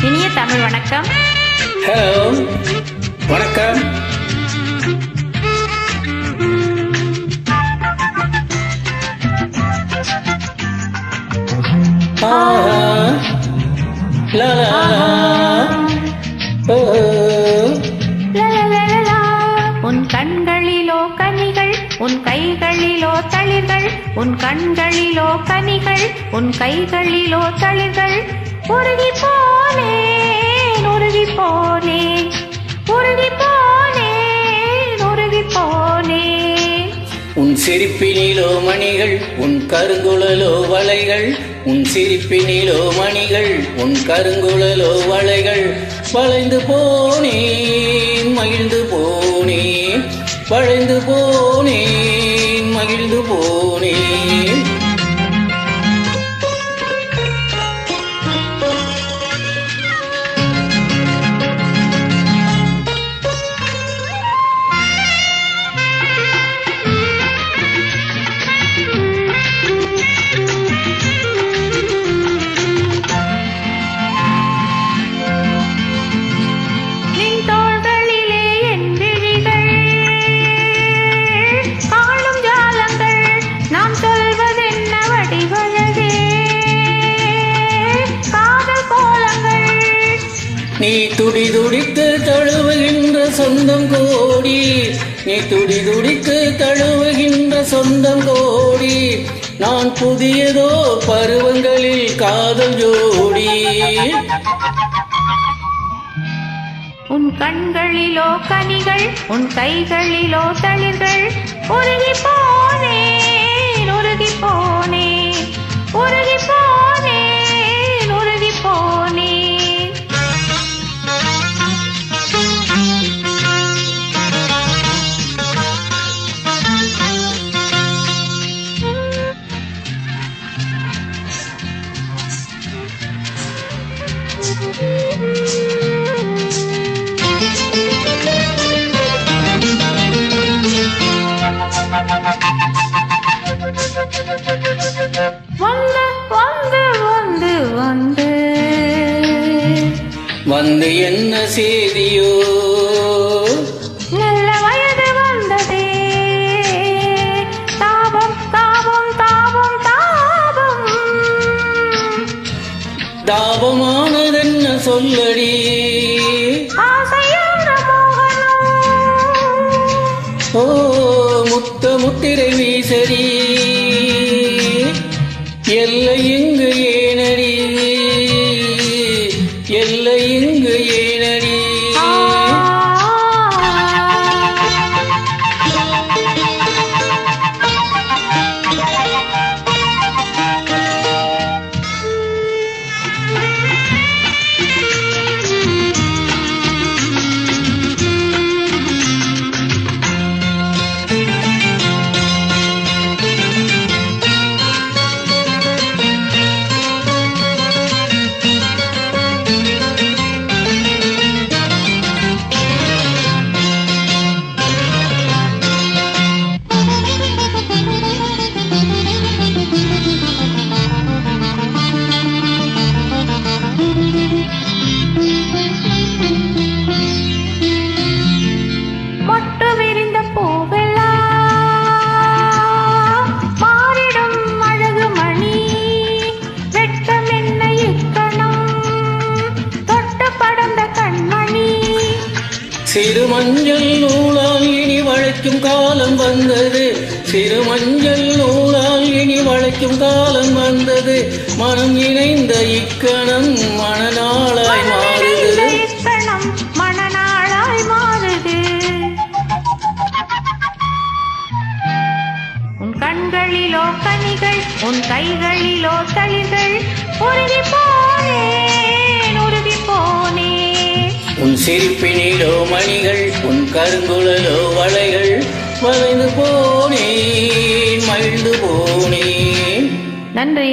இனிய தமிழ் வணக்கம். ஹலோ, வணக்கம். உன் கண்களிலோ கனிகள், உன் கைகளிலோ தளிர்கள். உன் கண்களிலோ கனிகள், உன் கைகளிலோ தளிர்கள். உருகி போனேன், உருகி போனேன், உருகி போனேன், உருகி போனேன். உன் சிரிப்பினிலோ மணிகள், உன் கருங்குழலோ வளைகள். உன் சிரிப்பினிலோ மணிகள், உன் கருங்குழலோ வளைகள். வளைந்து போனேன், மகிழ்ந்து போனேன், வளைந்து போனேன், மகிழ்ந்து போனேன். நீ துடி துடித்து தழுவுகின்ற சொந்தம் கோடி, நீ துடி துடித்து தழுவுகின்ற சொந்தம் கோடி. நான் புதியதோ பருவங்களில் காதல் ஜோடி. உன் கண்களிலோ கனிகள், உன் கைகளிலோ தளிர்கள். உருகி போனேன், உருகி போனேன், உருகி போனேன், உருகி போனேன். வந்து என்ன செய்தியோ, நல்ல வயது வந்ததே. தாபம் தாபம் தாபம் தாபம், தாபமானதென்ன சொல்லடி. ஆசையான மோகனம், ஓ முத்த முத்திரை வீசடி. எல்லை இங்கு ஏனடி, எல்லை இங்கு ஏனடி. சிறு மஞ்சள் நூலால் இனி வளைக்கும் காலம் வந்தது, சிறு மஞ்சள் நூலால் இனி வளைக்கும் காலம் வந்தது. மனம் இணைந்த இக்கணம் மணநாளாய் மாறுது, மணநாளாய் மாறுது. உன் கண்களிலோ கனிகள், உன் கைகளிலோ தளிர்கள். உருகி போனேன், உருகி போனேன். உன் சிரிப்பினிலோ மணிகள், உன் கருங்குழலோ வளைகள். வளைந்து போனேன், மகிழ்ந்து போனேன். நன்றி.